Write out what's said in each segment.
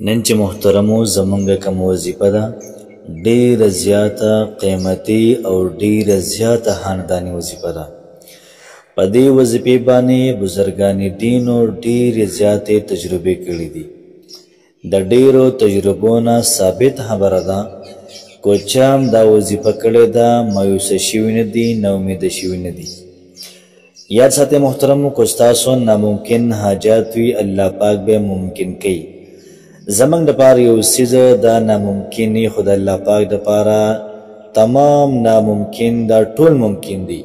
نن چې محترمو زمونږ کوم وظیفه ده ډېره زیاته قیمتي او ډېره زیاته خانداني وظیفه ده. په دې وظیفې باندې بزرګان دینو ډېرې زیاتې تجربې کړي دي. د ډېرو تجربو نه ثابت خبره ده که چا هم دا وظیفه کړې ده مایوسه شوي نه دي نه امیده شوي نه دي. یاد ساتئ محترمو که ستاسو ناممکن حاجات وي الله پاک به ممکن کوي. زمنګ د پاره یو څیز دا ناممکن دی خو د الله پاک د پاره تمام ناممکن دا ټول ممکن دی.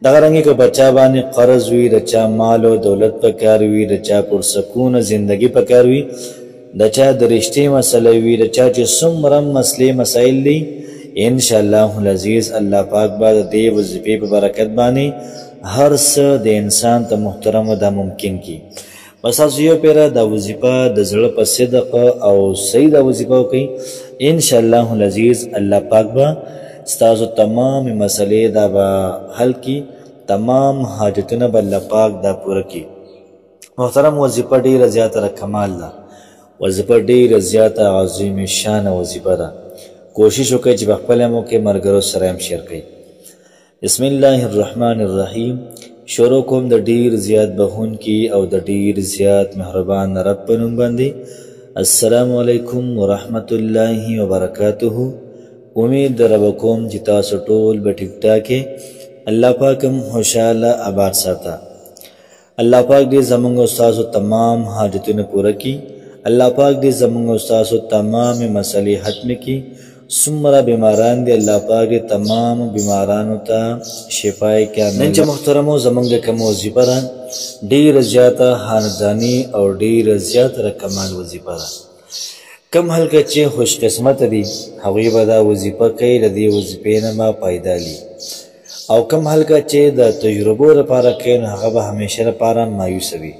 دغه رنګې که بچا باندې قرض وي د چا مال او دولت پکار وي د چا پرسکونه زندگی پکار وي د چا د رشتې مسله وي د چا چې څومره مسلې مسایل دي انشاءالله العزیز الله پاک به د دې وظیفې په برکت باندې هر څه د انسان ته محترم دا ممکن کی. بس تاسو یو پیره دا وظیفه د زړه په صدق او صحیح دا وظیفه وکړئ انشاءالله العزیز الله پاک به ستاسو تمام مسلې دا به حل کی تمام حاجتونه به الله پاک دا پوره کی. محترم وظیفه ډیره زیاته کمال ده وظیفه ډیره زیاته عظیم شان وظیفه ده. کوشش وکړئ چې په خپله مو کې ملګرو سره هم شیر کړئ. بسم الله الرحمن الرحیم. شروع کوم د ډیر زیات بخون کی او د ډیر زیات مهربان رب په نوم باندې. السلام علیکم ورحمت الله وبرکاته. امید رب کوم چې تاسو ټول به ټیک ټاک الله پاک هم خوشاله آباد ساته. الله پاک دې زموږ او تاسو تمام حاجتونه پوره کړي. الله پاک دې زموږ او تاسو تمام مسلې ختم کړي. څومره بیماران دي الله پاک دې تمام بیمارانو ته شفای کامل. نن چې محترمو زموږ د کوم وظیفه ده ډېره زیاته خانداني او ډېره زیاته کمال وظیفه ده. کم هلکه چې خوش قسمته دي هغوی به دا وظیفه کوي د دې وظیفې نه به پیدا لي او کم هلکه چې د تجربو لپاره کوي نو هغه به همیشه لپاره مایوسه وي.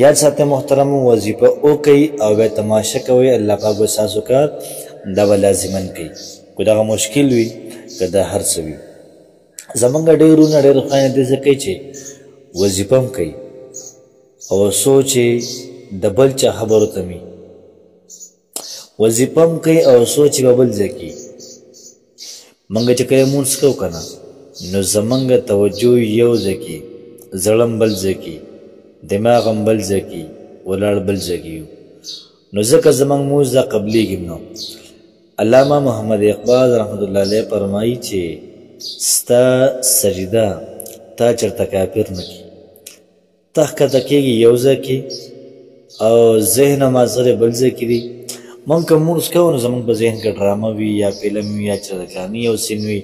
یاد ساتئ محترمو وظیفه وکئ او بیا تماشه کوئ الله پاک به ستاسو کار دا به لازمن کوي. که دغه مشکل وي که دا هر څه وي زمونږ ډېرونه ډېر خویندې داسې کوي چې وظیفه هم کوي او سوچ یې د بل چا خبرو ته وي. وظیفه هم کوي او سوچ یې به بل ځای کوي. موږ چې کله لمونځ کوو که نه نو زمونږ توجه یو ځای کې زړه هم بل ځای کې دماغ هم بل ځای کې ولاړ بل ځای کې نو ځکه زمونږ لمونځ دا قبلیږي نو. علامه محمد اقبال رحمت الله علیه فرمایي چې ستا سجده تا چېرته کافر نه کړي ته ښکته کېږي یو ځای کې او ذهن هم حاضر بل ځای کې دي. موږ که لمونځ کوو نو زموږ په ذهن کې ډرامه وي یا فلم وي یا چرګاني یو سین وي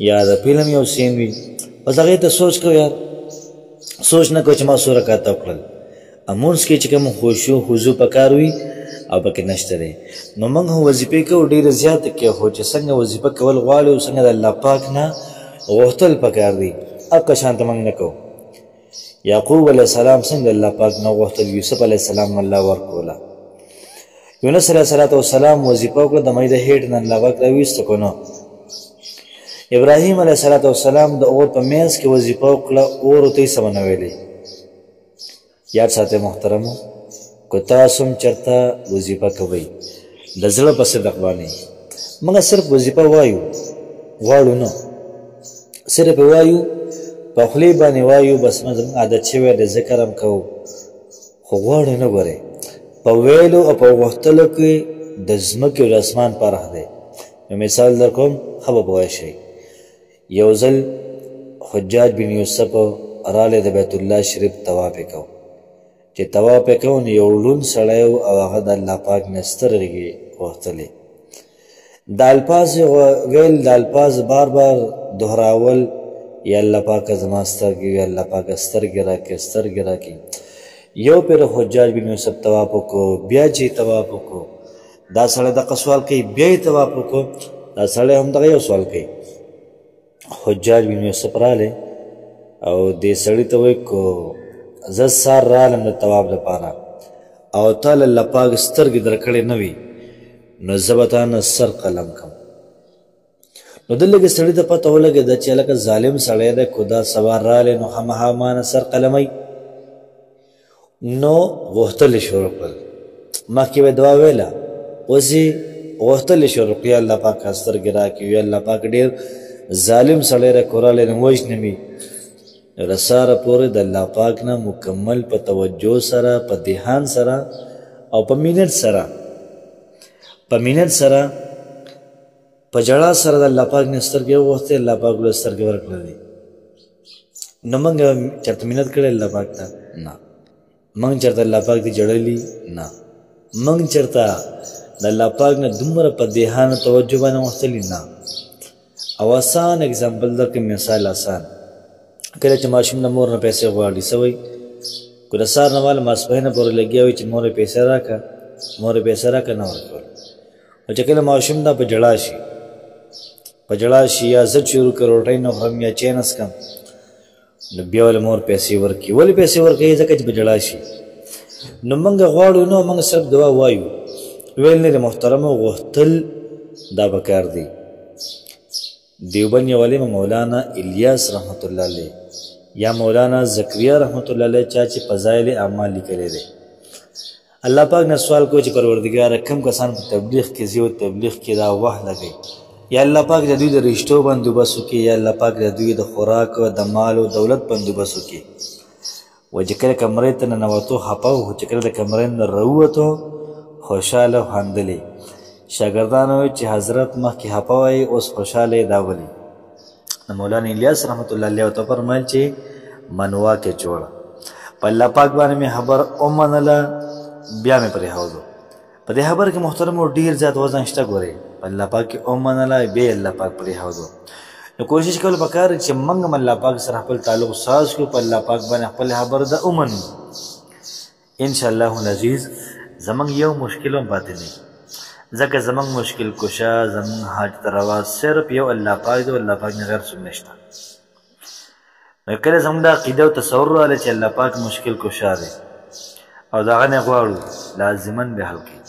یا د فلم یو سین وي بس هغې ته سوچ کوو یار سوچ نه کوو چې ما څو رکعته وکړل. لمونځ کې چې کوم خشوع خضوع پکار وي او پکې نشته دی نو موږ هم وظیفې کوو ډېرې زیاتې کې خو چې څنګه وظیفه کول غواړو او څنګه د الله پاک نه غوښتل پکار دی هغه شانته موږ نه کوو. یعقوب علیه السلام څنګه الله پاک نه غوښتل یوسف علیه السلام الله ورکوله. یونس علیه السلام وظیفه وکړه د مۍ د هېټ نه الله پاک راویسته کو نو. ابراهیم علیه السلام د اور په منځ کې وظیفه وکړه اور ورته یې څه ونه ویلې. یاد ساتئ محترمو که تاسو هم چېرته وظیفه کوئ د زړه په صدق باندې موږ صرف وظیفه وایو غواړو نه صرف یې وایو په خولې باندې وایو بس زموږ عادت شوی دی ذکر هم کوو خو غواړو نه. ګورئ په ویلو او په غوښتلو کې د ځمکې او د اسمان فرق دی. یو مثال در کوم ښه به پوه شئ. یو ځل حجاج بن یوسف رالی د بیت الله شریف طواف یې کو چې طواف یې کو نو یو ړوند سړی و او هغه د الله پاک نه سترګې غوښتلې. د الفاظ ویل د الفاظ بار بار دهراول یا الله پاکه زما سترګې یا الله پاکه سترګې راکړې سترګې راکړې. یو پیر حجاج بن یوسف طواف وکړو بیا چې طواف وکړو دا سړی دغه سوال کوي بیا یې طواف وکړو دا سړی همدغه یو سوال کوي. حجاج بن یوسف رالی او دې سړي ته وایي که زه سار رالم د طواف لپاره او تا له الله پاک سترګې درکړې نه وي نو زه به تا نه سر قلم کړم. نو دلته سړي ته پته ولګېده چې هلکه ظالم سړی دی که دا سوار رالی نو خامخا ما نه سر قلموي. نو غوښتل یې شروع کړل مخکې به دعا ویله اوس یې غوښتلی شو رقیه الله پاک سترګې راکړي وی الله پاک ډېر ظالم سړی راکورالی نه وژنه مي له ساره پورې د الله پاک نه مکمل په توجه سره په دهان سره او په مینت سره په جړا سره د الله پاک نه سترګې وغوښتې الله پاک له سترګې ورکړلې نو موږ چېرته مینت کړی الله پاک ته نه موږ چېرته الله پاک دې جړلي نه موږ چېرته د الله پاک نه دومره په دهان توجه باندې وغوښتلي نه او آسان اګزامپل درکړم مثال آسان کله چې ماشوم د مور نه پیسې غواړي څه وایي که د سهار نه واله ماسپښینه پورې لګیا وي چې مور یې پیسې راکړه مور یې پیسې راکړه نه ورکول او چې کله ماشوم دا په جړا شي یا زه شروع کړ روټۍ نه خورم یا چای نه څښم نو بیا ولې مور پیسې ورکړي ولې پیسې ورکوي ځکه چې په جړا شي نو موږ غواړو نو موږ صرف دعا وایو ویل نه د محترمو غوښتل دا پکار دی دیوبند یو عالم مولانا الیاس رحمت الله علیه یا مولانا زکریا رحمت الله علیه چا چې فضایل اعمال لیکلی دی الله پاک نه سوال کو چې پروردګاره کم کسان په تبلیغ کې ځي او تبلیغ کې دا وخت لګوي یا الله پاک د دوی د رشتو بندوبست وکړي یا الله پاک د دوی د خوراک د مال او دولت بندوبست وکړي و چې کله کمرې ته ننوتو خپه و چې کله د کمرې نه راووتو خوشحاله خندلې شاګردانو وایي چې حضرت مخکې خپه وایي اوس خوشحاله یې دا ولې د مولانا الیاس رحمت الله علیه ورته فرمیل چې منوا کې جوړه په الله پاک باندې مې خبر ومنله بیا مې پرېښودو په دې خبر کې محترمو ډېر زیات وزن شته ګورئ په الله پاک کې ومنله بیا الله پاک پرېښودو نو کوشش کول پکار چې موږ هم الله پاک سره خپل تعلق ساز کړو په الله پاک باندې خپل خبر د ومنو انشاءالله العزیز زموږ یو مشکل هم پاتې نه ځکه زموږ مشکل کشا زموږ حاجت روا صرف یو الله پاک دی الله پاک نه غیر څوک نشته نو کله زموږ د عقیده او تصور راغلی چې الله پاک مشکل کشا دی او د هغه نه غواړو لازما به حل کړي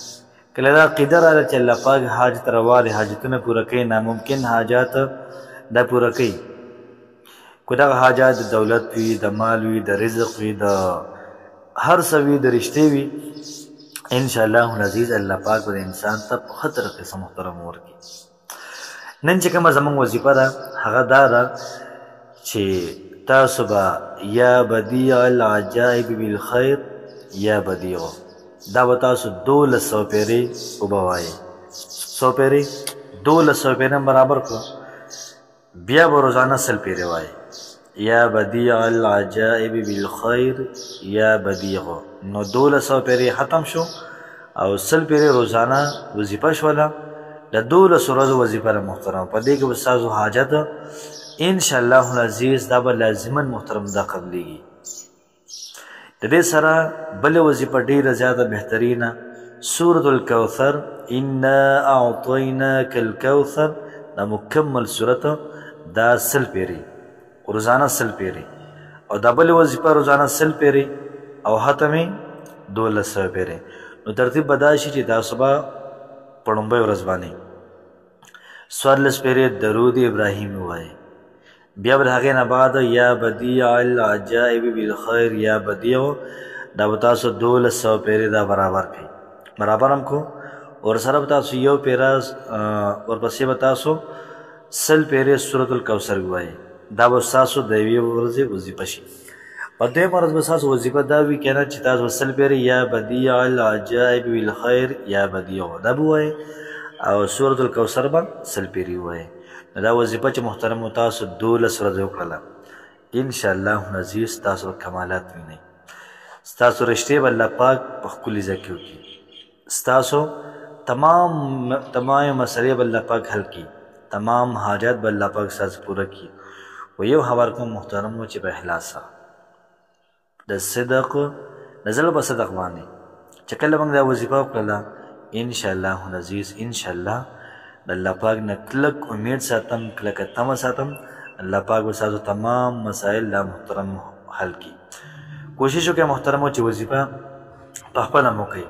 کله دا عقیده راغله چې الله پاک حاجت روا دی حاجتونه پوره کوي ناممکن حاجات دا پوره کوي که دغه حاجات د دولت وي د مال وي د رزق وي د هر څه وي د رشتې وي انشاءالله العزیز الله پاک به انسان ته په ښه طریقې سره محترم ورکړي نن چې کومه زموږ وظیفه ده هغه دا ده چې تاسو به یا بدیع العجائب بالخیر یا بدیع دا به تاسو 1200 پیرې وبه وایئ 100 پیرې 1200 پیرې برابر کړو بیا به روزانه 100 پیرې وایئ یا بدیع العجائب بالخیر یا بدیع نو 1200 پیرې ختم شو او 100 پیرې روزانه وظیفه شوله د 1200 ورځو وظیفه ده محترم په دې کې به ستاسو حاجت انشاءالله العزیز دا به لازما محترم دا قبلیږي د دې سره بلې وظیفه ډېره زیاته بهترینه سورة الکوثر انا اعطیناک الکوثر دا مکمل صورت دا 100 پیرې روزانه 100 پیرې او دا بلې وظیفه روزانه 100 پیرې او ختمې 1200 پیرې نو ترتیب به دا شي چې تاسو به په لومړۍ ورځ باندې 14 پیرې درود ابراهیم ووایئ بیا به د هغې نه بعد یا بدیع العجائب بالخیر یا بدیع دا به تاسو 1200 پیرې دا برابر کړئ برابر هم کو ورسره به تاسو یو پیره ورپسې به تاسو 100 پیرې سورة الکوثر ووایئ دا به ستاسو د یوې ورځې وظیفه شي په دویمه ورځ به ستاسو وظیفه دا وي که نه چې تاسو 100 پیرې یا بدیع العجائب بالخیر یا بدیع دا به ووایئ او سورة الکوثر به 100 پیرې ووایئ نو دا وظیفه چې محترمو تاسو 12 ورځې وکړله انشاءالله العزیز تاسو به کمالات وینئ ستاسو رشتې به الله پاک په ښکلي ځای کې وکړي ستاسو تمام مسلې به الله پاک حل کړي تمام حاجات به الله پاک ستاسو پوره کړي و یو خبر کوم محترمو چې په اخلاص سره د صدق د زړه په صدق باندې چې کله موږ دا وظیفه وکړله انشاءالله العزیز انشاءالله د الله پاک نه کلک امید ساتم کلکه تمه ساتم الله پاک به ستاسو تمام مسایل لا محترم حل کړي کوشش وکړئ محترمو چې وظیفه په خپله هم وکړئ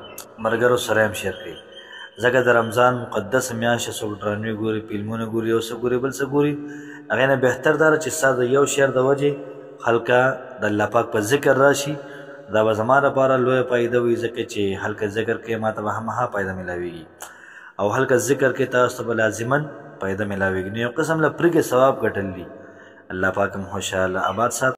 ملګرو سره هم شیر کړئ ځکه د رمضان مقدس میاشت څوک ډرامې ګوري فلمونه ګوري یو څه ګوري بل څه ګوري هغې نه بهتر دا ده چې ستا د یو شعر د وجې خلکه د الله پاک په ذکر راشي دا به زما لپاره لویه فایده وي ځکه چې هلکه ذکر کې ما ته به هماغه فایده میلاویږي او هلکه ذکر کې تاسو ته به لازما فایده میلاویږي نو یو قسم له پرېږې ثواب ګټل دي الله پاک هم خوشحاله آباد ساتي